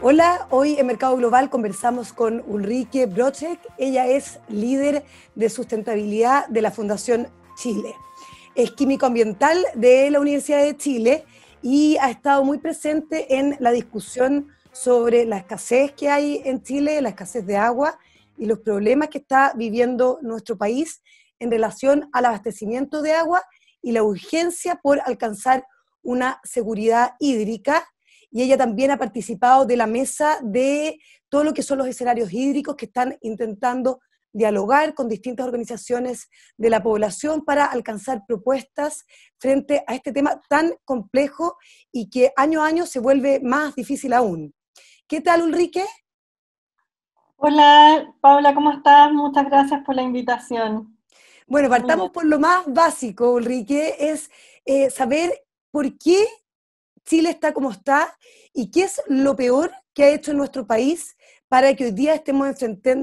Hola, hoy en Mercado Global conversamos con Ulrike Brochek. Ella es líder de sustentabilidad de la Fundación Chile. Es químico ambiental de la Universidad de Chile y ha estado muy presente en la discusión sobre la escasez que hay en Chile, la escasez de agua y los problemas que está viviendo nuestro país en relación al abastecimiento de agua y la urgencia por alcanzar una seguridad hídrica. Y ella también ha participado de la mesa de todo lo que son los escenarios hídricos que están intentando dialogar con distintas organizaciones de la población para alcanzar propuestas frente a este tema tan complejo y que año a año se vuelve más difícil aún. ¿Qué tal, Ulrike? Hola, Paula, ¿cómo estás? Muchas gracias por la invitación. Bueno, Muy bien. partamos por lo más básico, Ulrike, es saber por qué Chile está como está y qué es lo peor que ha hecho en nuestro país para que hoy día estemos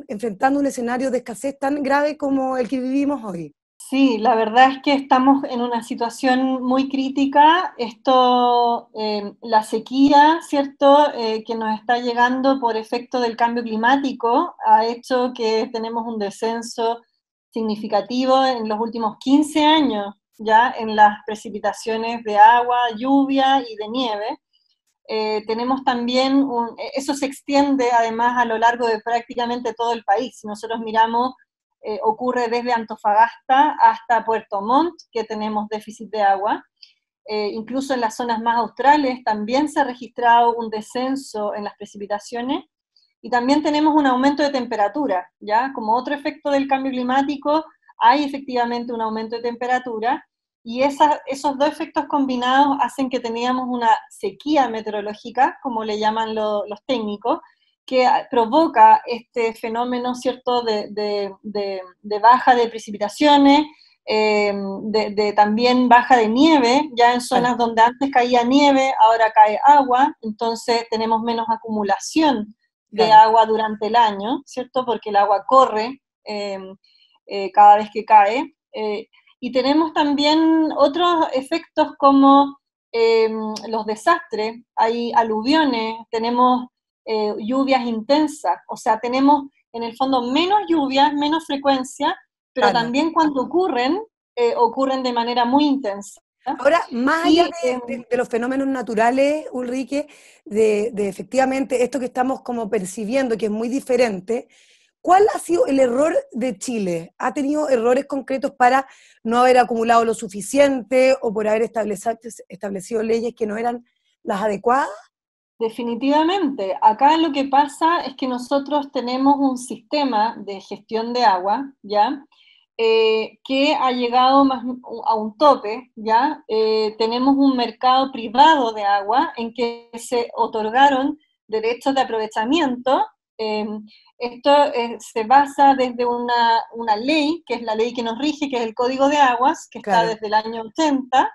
enfrentando un escenario de escasez tan grave como el que vivimos hoy. Sí, la verdad es que estamos en una situación muy crítica. La sequía, ¿cierto?, que nos está llegando por efecto del cambio climático, ha hecho que tenemos un descenso significativo en los últimos 15 años, ya en las precipitaciones de agua, lluvia y de nieve. Tenemos también, eso se extiende además a lo largo de prácticamente todo el país. Si nosotros miramos, ocurre desde Antofagasta hasta Puerto Montt, que tenemos déficit de agua. Incluso en las zonas más australes también se ha registrado un descenso en las precipitaciones y también tenemos un aumento de temperatura, ¿ya? Como otro efecto del cambio climático, hay efectivamente un aumento de temperatura y esos dos efectos combinados hacen que teníamos una sequía meteorológica, como le llaman los técnicos, que provoca este fenómeno, ¿cierto?, de baja de precipitaciones, también baja de nieve, ya en Claro. zonas donde antes caía nieve, ahora cae agua, entonces tenemos menos acumulación de Claro. agua durante el año, ¿cierto? Porque el agua corre cada vez que cae. Y tenemos también otros efectos como eh, los desastres, hay aluviones, tenemos lluvias intensas, o sea, tenemos en el fondo menos lluvias, menos frecuencia, pero Claro. también cuando ocurren, ocurren de manera muy intensa. Ahora, más allá Y de los fenómenos naturales, Ulrike, de efectivamente esto que estamos como percibiendo, que es muy diferente, ¿cuál ha sido el error de Chile? ¿Ha tenido errores concretos para no haber acumulado lo suficiente o por haber establecido leyes que no eran las adecuadas? definitivamente, acá lo que pasa es que nosotros tenemos un sistema de gestión de agua, ¿ya? Que ha llegado más a un tope, ¿ya? Tenemos un mercado privado de agua en que se otorgaron derechos de aprovechamiento. eh, Esto se basa desde una ley, que es la ley que nos rige, que es el Código de Aguas, que está Claro. desde el año 80,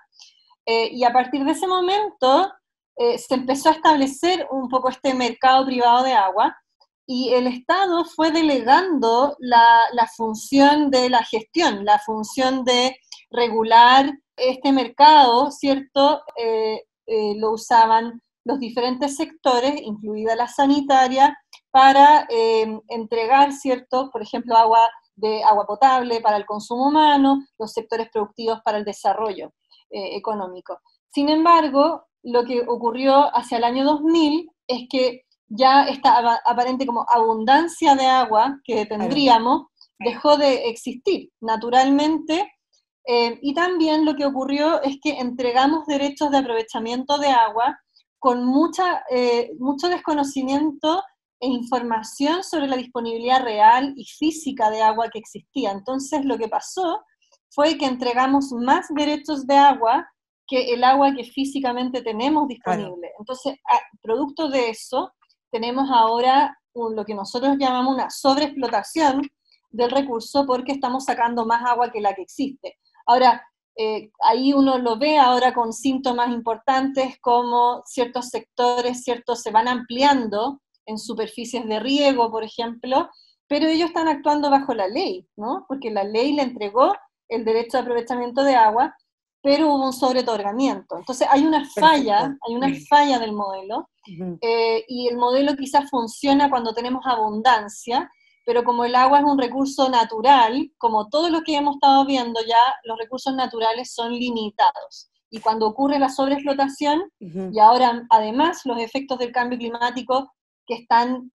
y a partir de ese momento se empezó a establecer un poco este mercado privado de agua y el Estado fue delegando la función de la gestión, la función de regular este mercado, ¿cierto? Lo usaban los diferentes sectores, incluida la sanitaria, para entregar, ¿cierto? Por ejemplo, agua potable para el consumo humano, los sectores productivos para el desarrollo económico. Sin embargo, lo que ocurrió hacia el año 2000 es que ya esta aparente como abundancia de agua que Claro. tendríamos dejó de existir naturalmente, y también lo que ocurrió es que entregamos derechos de aprovechamiento de agua con mucho desconocimiento e información sobre la disponibilidad real y física de agua que existía. Entonces lo que pasó fue que entregamos más derechos de agua que el agua que físicamente tenemos Claro. disponible. Entonces, producto de eso, tenemos ahora lo que nosotros llamamos una sobreexplotación del recurso porque estamos sacando más agua que la que existe. Ahora, ahí uno lo ve ahora con síntomas importantes como ciertos sectores, ciertos se van ampliando en superficies de riego, por ejemplo, pero ellos están actuando bajo la ley, ¿no? Porque la ley le entregó el derecho de aprovechamiento de agua, pero hubo un sobreotorgamiento. Entonces Perfecto. hay una falla del modelo, Ujú. y el modelo quizás funciona cuando tenemos abundancia, pero como el agua es un recurso natural, como todo lo que hemos estado viendo ya, los recursos naturales son limitados. Y cuando ocurre la sobreexplotación, Ujú. y ahora además los efectos del cambio climático que están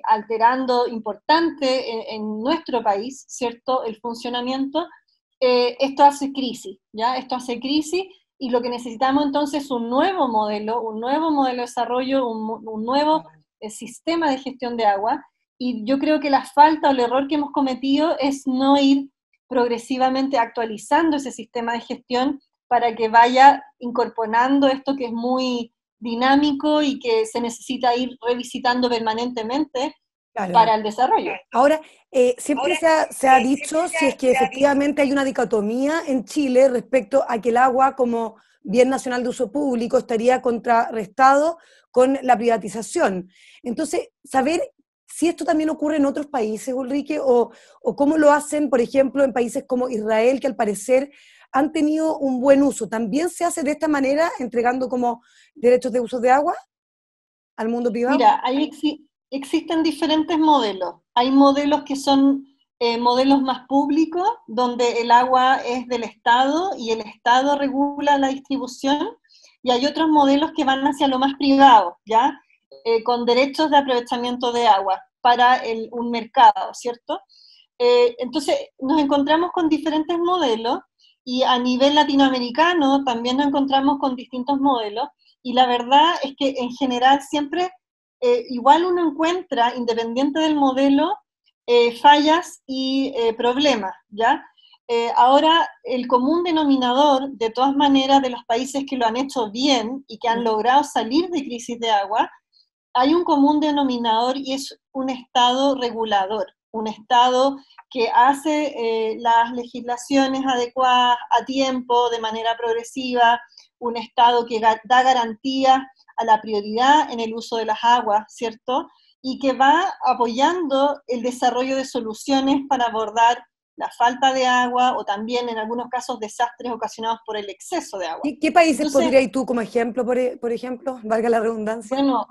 alterando importante en nuestro país, ¿cierto?, el funcionamiento, esto hace crisis, ¿ya? Esto hace crisis, y lo que necesitamos entonces es un nuevo modelo de desarrollo, un nuevo sistema de gestión de agua, y yo creo que la falta o el error que hemos cometido es no ir progresivamente actualizando ese sistema de gestión para que vaya incorporando esto que es muy dinámico y que se necesita ir revisitando permanentemente Claro. para el desarrollo. Ahora, siempre se ha dicho si es que efectivamente hay una dicotomía en Chile respecto a que el agua como bien nacional de uso público estaría contrarrestado con la privatización. Entonces, saber si esto también ocurre en otros países, Ulrike, o cómo lo hacen, por ejemplo, en países como Israel, que al parecer han tenido un buen uso. ¿También se hace de esta manera, entregando como derechos de uso de agua al mundo privado? Mira, existen diferentes modelos. Hay modelos que son modelos más públicos, donde el agua es del Estado y el Estado regula la distribución, y hay otros modelos que van hacia lo más privado, ¿ya? Con derechos de aprovechamiento de agua para un mercado, ¿cierto? Entonces, nos encontramos con diferentes modelos, y a nivel latinoamericano también nos encontramos con distintos modelos, y la verdad es que en general siempre igual uno encuentra, independiente del modelo, fallas y problemas, ¿ya? Ahora, el común denominador, de todas maneras, de los países que lo han hecho bien y que han logrado salir de crisis de agua, hay un común denominador, y es un Estado regulador, un Estado que hace las legislaciones adecuadas a tiempo, de manera progresiva, un Estado que da garantías a la prioridad en el uso de las aguas, ¿cierto? Y que va apoyando el desarrollo de soluciones para abordar la falta de agua, o también en algunos casos desastres ocasionados por el exceso de agua. ¿Qué países Entonces, podrías tú como ejemplo, por ejemplo, valga la redundancia? bueno,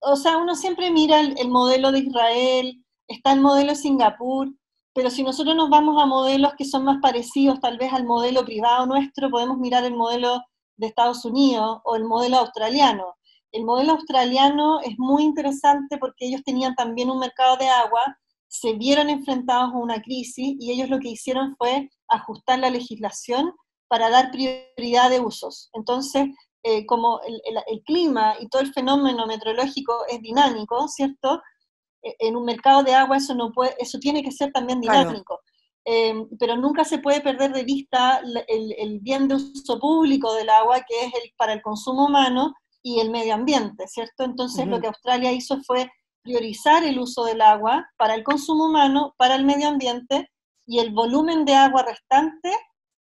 o sea, uno siempre mira el modelo de Israel, está el modelo de Singapur, pero si nosotros nos vamos a modelos que son más parecidos tal vez al modelo privado nuestro, podemos mirar el modelo de Estados Unidos o el modelo australiano. El modelo australiano es muy interesante porque ellos tenían también un mercado de agua, se vieron enfrentados a una crisis, y ellos lo que hicieron fue ajustar la legislación para dar prioridad de usos. Entonces, como el clima y todo el fenómeno meteorológico es dinámico, ¿cierto? En un mercado de agua eso no puede, eso tiene que ser también Claro. dinámico. Pero nunca se puede perder de vista el bien de uso público del agua, que es para el consumo humano y el medio ambiente, ¿cierto? Entonces lo Ujú. que Australia hizo fue priorizar el uso del agua para el consumo humano, para el medio ambiente, y el volumen de agua restante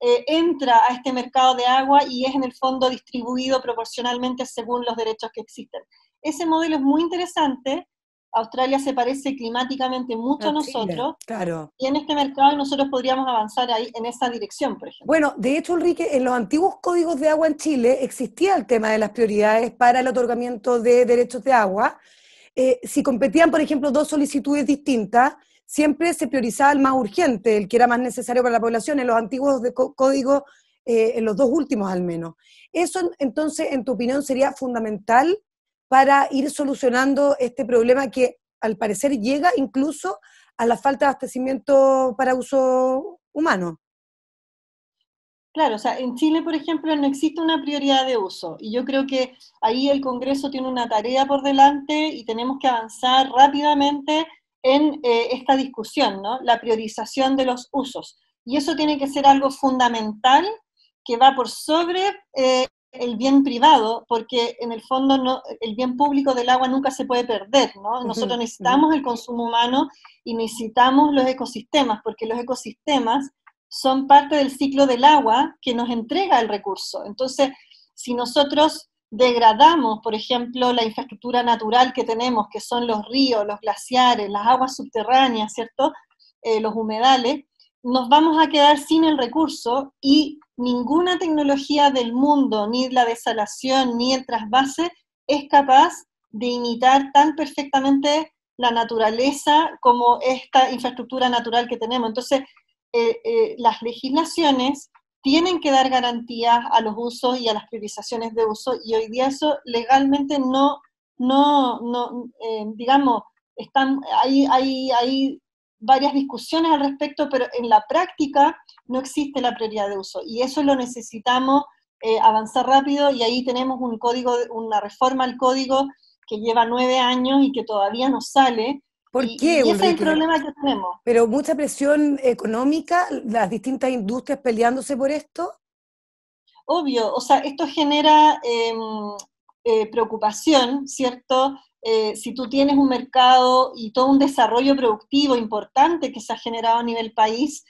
entra a este mercado de agua y es en el fondo distribuido proporcionalmente según los derechos que existen. Ese modelo es muy interesante. Australia se parece climáticamente mucho a A Chile, nosotros, claro. y en este mercado nosotros podríamos avanzar ahí en esa dirección, por ejemplo. Bueno, de hecho, Enrique, en los antiguos códigos de agua en Chile existía el tema de las prioridades para el otorgamiento de derechos de agua. Si competían, por ejemplo, dos solicitudes distintas, siempre se priorizaba el más urgente, el que era más necesario para la población, en los antiguos códigos, en los dos últimos al menos. Eso, entonces, en tu opinión, sería fundamental para ir solucionando este problema que, al parecer, llega incluso a la falta de abastecimiento para uso humano. Claro, o sea, en Chile, por ejemplo, no existe una prioridad de uso, y yo creo que ahí el Congreso tiene una tarea por delante y tenemos que avanzar rápidamente en esta discusión, ¿no? La priorización de los usos. Y eso tiene que ser algo fundamental, que va por sobre el bien privado, porque en el fondo no, el bien público del agua nunca se puede perder, ¿no? Nosotros Ujú, ujú. necesitamos el consumo humano y necesitamos los ecosistemas, porque los ecosistemas son parte del ciclo del agua que nos entrega el recurso. Entonces, si nosotros degradamos, por ejemplo, la infraestructura natural que tenemos, que son los ríos, los glaciares, las aguas subterráneas, ¿cierto? Los humedales, nos vamos a quedar sin el recurso y ninguna tecnología del mundo, ni la desalación, ni el trasvase, es capaz de imitar tan perfectamente la naturaleza como esta infraestructura natural que tenemos. Entonces, las legislaciones tienen que dar garantías a los usos y a las priorizaciones de uso, y hoy día eso legalmente digamos, hay varias discusiones al respecto, pero en la práctica no existe la prioridad de uso, y eso lo necesitamos avanzar rápido, y ahí tenemos un código, una reforma al código que lleva 9 años y que todavía no sale, ¿Por qué, y ese es el Ulrike? problema que tenemos. ¿Pero mucha presión económica, las distintas industrias peleándose por esto? Obvio, o sea, esto genera preocupación, ¿cierto? Si tú tienes un mercado y todo un desarrollo productivo importante que se ha generado a nivel país,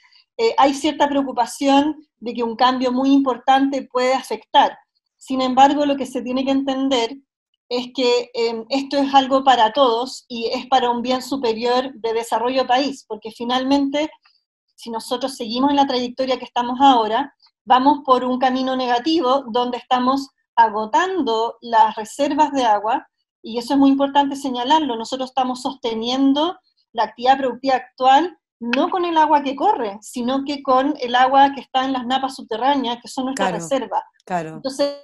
hay cierta preocupación de que un cambio muy importante puede afectar. Sin embargo, lo que se tiene que entender es que esto es algo para todos y es para un bien superior de desarrollo país, porque finalmente, si nosotros seguimos en la trayectoria que estamos ahora, vamos por un camino negativo donde estamos agotando las reservas de agua, y eso es muy importante señalarlo. Nosotros estamos sosteniendo la actividad productiva actual no con el agua que corre, sino que con el agua que está en las napas subterráneas, que son nuestras Claro, reservas. claro. Entonces,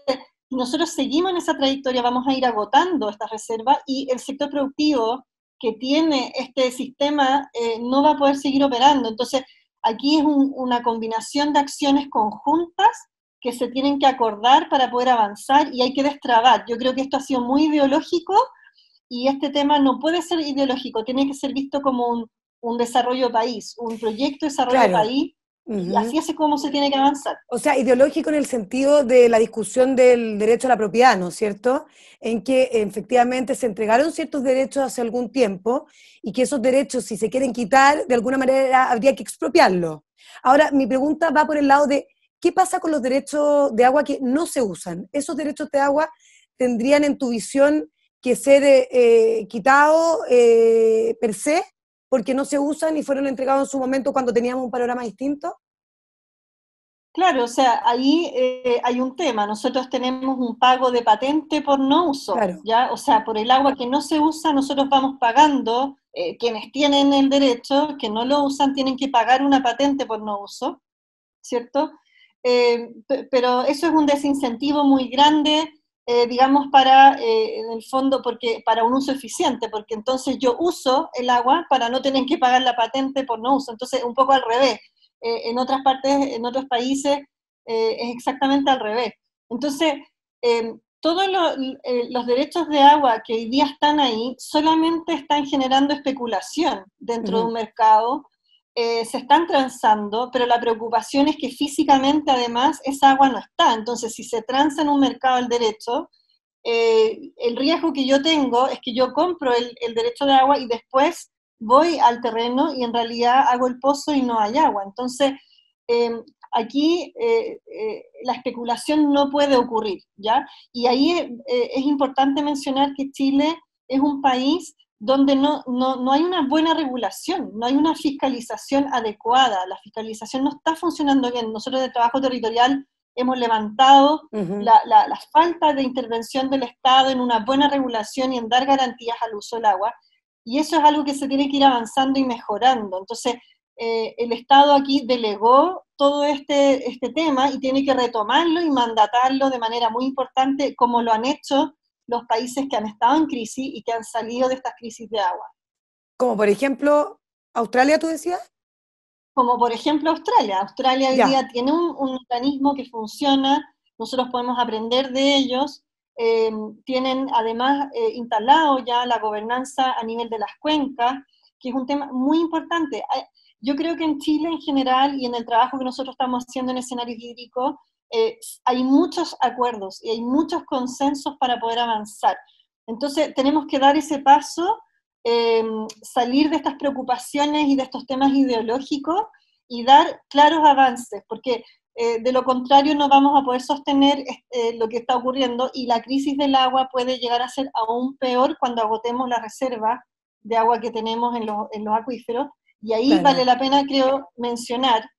si nosotros seguimos en esa trayectoria, vamos a ir agotando estas reservas, y el sector productivo que tiene este sistema no va a poder seguir operando. Entonces, aquí es una combinación de acciones conjuntas que se tienen que acordar para poder avanzar, y hay que destrabar. Yo creo que esto ha sido muy ideológico, y este tema no puede ser ideológico, tiene que ser visto como un desarrollo país, un proyecto de desarrollo Claro. país, y así Ujú. es como se tiene que avanzar. O sea, ideológico en el sentido de la discusión del derecho a la propiedad, ¿no es cierto? En que efectivamente se entregaron ciertos derechos hace algún tiempo y que esos derechos, si se quieren quitar, de alguna manera habría que expropiarlos. Ahora, mi pregunta va por el lado de, ¿qué pasa con los derechos de agua que no se usan? ¿Esos derechos de agua tendrían en tu visión que ser quitados per se porque no se usan y fueron entregados en su momento cuando teníamos un panorama distinto? Claro, o sea, ahí hay un tema. Nosotros tenemos un pago de patente por no uso, Claro. ¿ya? O sea, por el agua que no se usa, nosotros vamos pagando, quienes tienen el derecho, que no lo usan, tienen que pagar una patente por no uso, ¿cierto? Pero eso es un desincentivo muy grande, digamos, en el fondo, porque para un uso eficiente, porque entonces yo uso el agua para no tener que pagar la patente por no uso. Entonces, un poco al revés. En otras partes, en otros países, es exactamente al revés. Entonces, todos los derechos de agua que hoy día están ahí solamente están generando especulación dentro de Ujú. un mercado, se están transando, pero la preocupación es que físicamente además esa agua no está. Entonces, si se transa en un mercado el derecho, el riesgo que yo tengo es que yo compro el derecho de agua y después voy al terreno y en realidad hago el pozo y no hay agua. Entonces, eh, aquí la especulación no puede ocurrir, ¿ya? Y ahí es importante mencionar que Chile es un país donde no hay una buena regulación, no hay una fiscalización adecuada, la fiscalización no está funcionando bien. Nosotros de trabajo territorial hemos levantado Ujú. la falta de intervención del Estado en una buena regulación y en dar garantías al uso del agua, y eso es algo que se tiene que ir avanzando y mejorando. Entonces, el Estado aquí delegó todo este tema y tiene que retomarlo y mandatarlo de manera muy importante, como lo han hecho los países que han estado en crisis y que han salido de estas crisis de agua. Como por ejemplo, Australia, tú decías. Como por ejemplo Australia. Australia hoy Ya. día tiene un mecanismo que funciona, nosotros podemos aprender de ellos, eh, tienen además instalado ya la gobernanza a nivel de las cuencas, que es un tema muy importante. Yo creo que en Chile en general y en el trabajo que nosotros estamos haciendo en escenarios hídricos, hay muchos acuerdos y hay muchos consensos para poder avanzar. Entonces tenemos que dar ese paso, eh, salir de estas preocupaciones y de estos temas ideológicos y dar claros avances, porque de lo contrario no vamos a poder sostener lo que está ocurriendo, y la crisis del agua puede llegar a ser aún peor cuando agotemos la reserva de agua que tenemos en los acuíferos, Y ahí Claro. vale la pena, creo, mencionar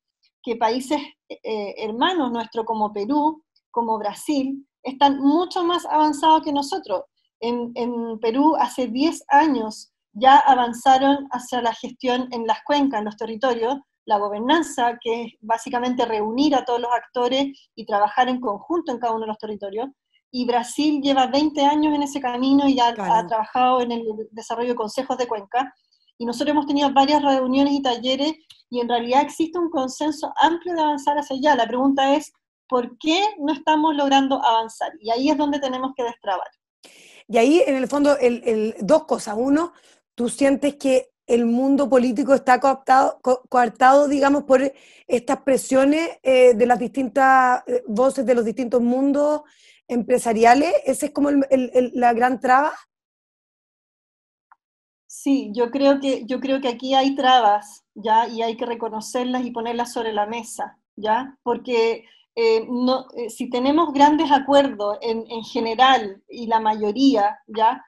que países hermanos nuestros como Perú, como Brasil, están mucho más avanzados que nosotros. En Perú hace 10 años ya avanzaron hacia la gestión en las cuencas, en los territorios, la gobernanza, que es básicamente reunir a todos los actores y trabajar en conjunto en cada uno de los territorios. Y Brasil lleva 20 años en ese camino y ya ha Claro. trabajado en el desarrollo de consejos de cuenca. Y nosotros hemos tenido varias reuniones y talleres y en realidad existe un consenso amplio de avanzar hacia allá. La pregunta es, ¿por qué no estamos logrando avanzar? Y ahí es donde tenemos que destrabar. Y ahí, en el fondo, dos cosas. Uno, tú sientes que el mundo político está coartado, digamos, por estas presiones de las distintas voces de los distintos mundos empresariales. Ese es como la gran traba. Sí, yo creo que aquí hay trabas, ¿ya? Y hay que reconocerlas y ponerlas sobre la mesa, ¿ya? Porque no, si tenemos grandes acuerdos en general y la mayoría, ¿ya?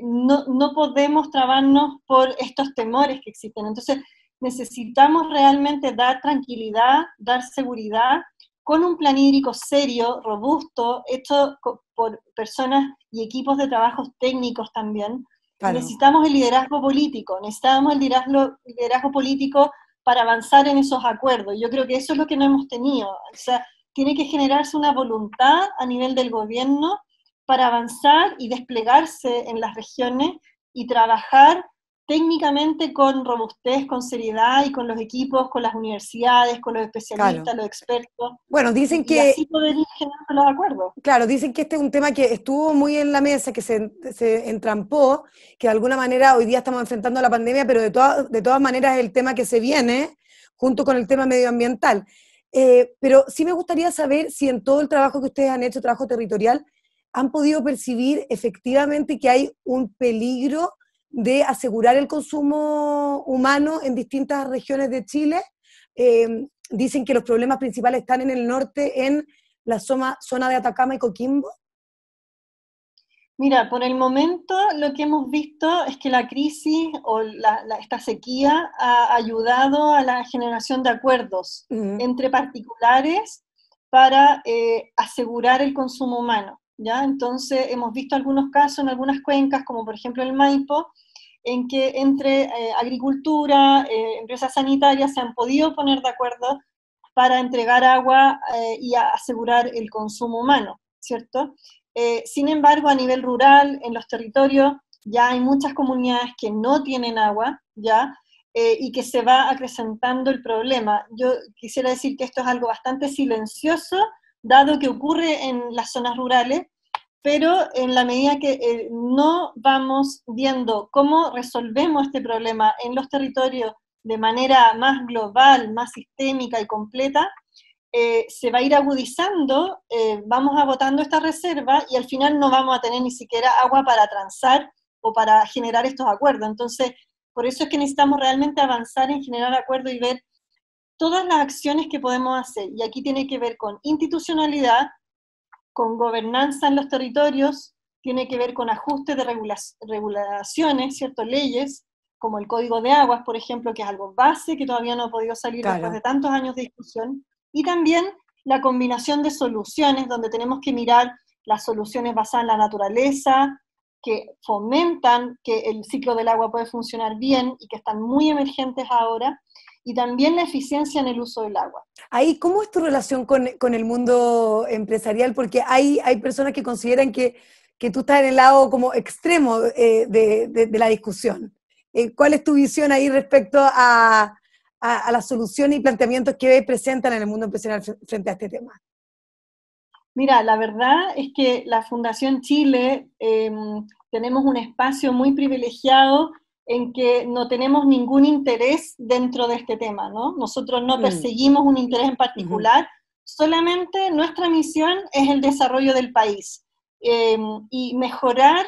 No podemos trabarnos por estos temores que existen. Entonces, necesitamos realmente dar tranquilidad, dar seguridad, con un plan hídrico serio, robusto, hecho por personas y equipos de trabajos técnicos también, y Claro. necesitamos el liderazgo político, necesitamos el liderazgo político para avanzar en esos acuerdos. Yo creo que eso es lo que no hemos tenido. O sea, tiene que generarse una voluntad a nivel del gobierno para avanzar y desplegarse en las regiones y trabajar técnicamente con robustez, con seriedad y con los equipos, con las universidades, con los Claro. especialistas, los expertos, Bueno, dicen y así que, poder ir generando los acuerdos. claro, dicen que este es un tema que estuvo muy en la mesa, que se entrampó, que de alguna manera hoy día estamos enfrentando la pandemia, pero de todas maneras es el tema que se viene junto con el tema medioambiental. Pero sí me gustaría saber si en todo el trabajo que ustedes han hecho, trabajo territorial, han podido percibir efectivamente que hay un peligro de asegurar el consumo humano en distintas regiones de Chile. Dicen que los problemas principales están en el norte, en la zona de Atacama y Coquimbo. Mira, por el momento lo que hemos visto es que la crisis o esta sequía ha ayudado a la generación de acuerdos Mm, entre particulares para asegurar el consumo humano, ¿ya? Entonces hemos visto algunos casos en algunas cuencas, como por ejemplo el Maipo, en que entre agricultura, empresas sanitarias se han podido poner de acuerdo para entregar agua y asegurar el consumo humano, ¿cierto? Sin embargo, a nivel rural, en los territorios, ya hay muchas comunidades que no tienen agua, ¿ya? Y que se va acrecentando el problema. Yo quisiera decir que esto es algo bastante silencioso, dado que ocurre en las zonas rurales, pero en la medida que no vamos viendo cómo resolvemos este problema en los territorios de manera más global, más sistémica y completa, se va a ir agudizando, vamos agotando esta reserva y al final no vamos a tener ni siquiera agua para transar o para generar estos acuerdos. Entonces, por eso es que necesitamos realmente avanzar en generar acuerdos y ver todas las acciones que podemos hacer. Y aquí tiene que ver con institucionalidad, con gobernanza en los territorios, tiene que ver con ajuste de regulaciones, ¿cierto? Leyes, como el Código de Aguas, por ejemplo, que es algo base que todavía no ha podido salir después de claro. tantos años de discusión, y también la combinación de soluciones, donde tenemos que mirar las soluciones basadas en la naturaleza, que fomentan que el ciclo del agua puede funcionar bien y que están muy emergentes ahora, y también la eficiencia en el uso del agua. Ahí, ¿cómo es tu relación con el mundo empresarial? Porque hay personas que consideran que tú estás en el lado como extremo de la discusión. ¿Cuál es tu visión ahí respecto a las soluciones y planteamientos que presentan en el mundo empresarial frente a este tema? Mira, la verdad es que la Fundación Chile tenemos un espacio muy privilegiado en que no tenemos ningún interés dentro de este tema, ¿no? Nosotros no Mm, perseguimos un interés en ujú. particular, solamente nuestra misión es el desarrollo del país eh, y mejorar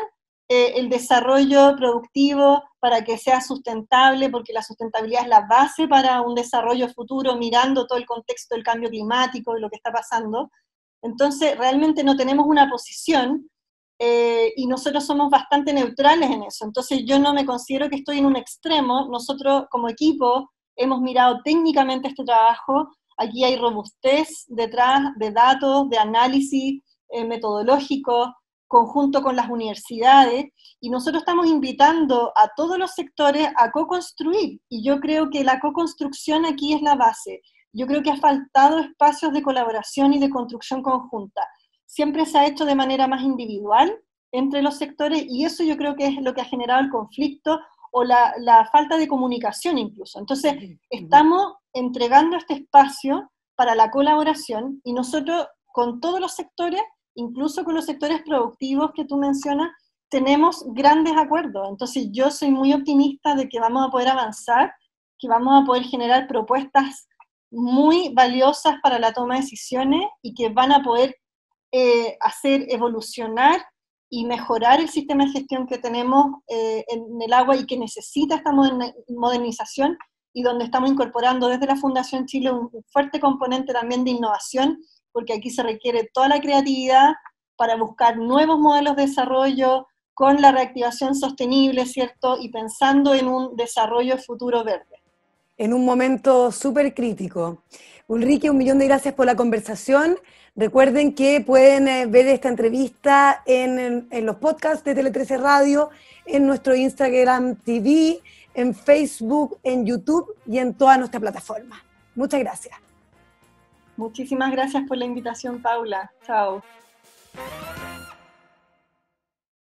el desarrollo productivo para que sea sustentable, porque la sustentabilidad es la base para un desarrollo futuro, mirando todo el contexto del cambio climático y lo que está pasando. Entonces, realmente no tenemos una posición, y nosotros somos bastante neutrales en eso. Entonces yo no me considero que estoy en un extremo. Nosotros como equipo hemos mirado técnicamente este trabajo. Aquí hay robustez detrás de datos, de análisis metodológico, conjunto con las universidades, y nosotros estamos invitando a todos los sectores a co-construir, y yo creo que la co-construcción aquí es la base. Yo creo que ha faltado espacios de colaboración y de construcción conjunta. Siempre se ha hecho de manera más individual entre los sectores, y eso yo creo que es lo que ha generado el conflicto o la falta de comunicación incluso. Entonces, estamos entregando este espacio para la colaboración, y nosotros con todos los sectores, incluso con los sectores productivos que tú mencionas, tenemos grandes acuerdos. Entonces yo soy muy optimista de que vamos a poder avanzar, que vamos a poder generar propuestas muy valiosas para la toma de decisiones y que van a poder hacer evolucionar y mejorar el sistema de gestión que tenemos en el agua y que necesita esta modernización, y donde estamos incorporando desde la Fundación Chile un fuerte componente también de innovación, porque aquí se requiere toda la creatividad para buscar nuevos modelos de desarrollo con la reactivación sostenible, ¿cierto? Y pensando en un desarrollo futuro verde. En un momento súper crítico. Ulrike, 1.000.000 de gracias por la conversación. Recuerden que pueden ver esta entrevista en los podcasts de Tele13 Radio, en nuestro Instagram TV, en Facebook, en YouTube y en toda nuestra plataforma. Muchas gracias. Muchísimas gracias por la invitación, Paula. Chao.